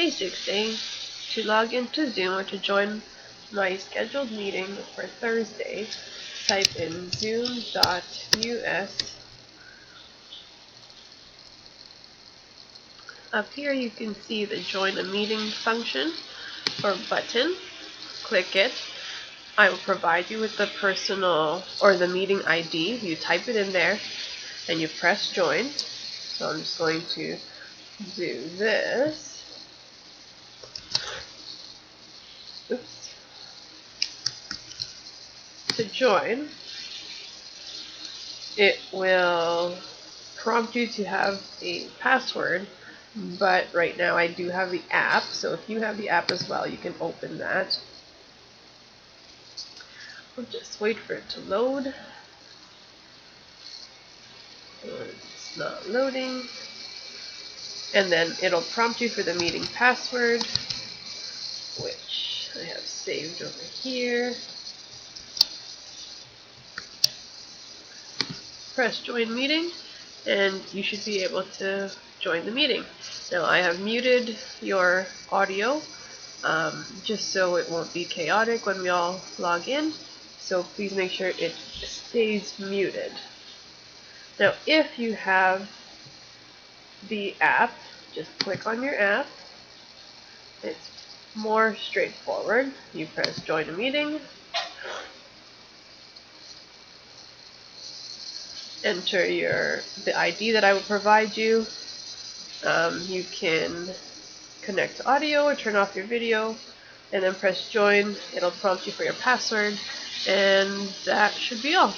basic thing to log into Zoom or to join my scheduled meeting for Thursday. Type in zoom.us. Up here you can see the join a meeting function or button. Click it. I will provide you with the personal or the meeting ID. You type it in there and you press join. So I'm just going to do this. Oops. To join, it will prompt you to have a password, but right now I do have the app, so if you have the app as well, you can open that. We'll just wait for it to load. It's not loading. And then it'll prompt you for the meeting password, which I have saved over here. Press join meeting and you should be able to join the meeting. Now I have muted your audio just so it won't be chaotic when we all log in, so please make sure it stays muted. Now if you have the app, just click on your app. It's more straightforward. You press join a meeting, enter the ID that I will provide you. You can connect to audio or turn off your video, and then press join. It'll prompt you for your password, and that should be all.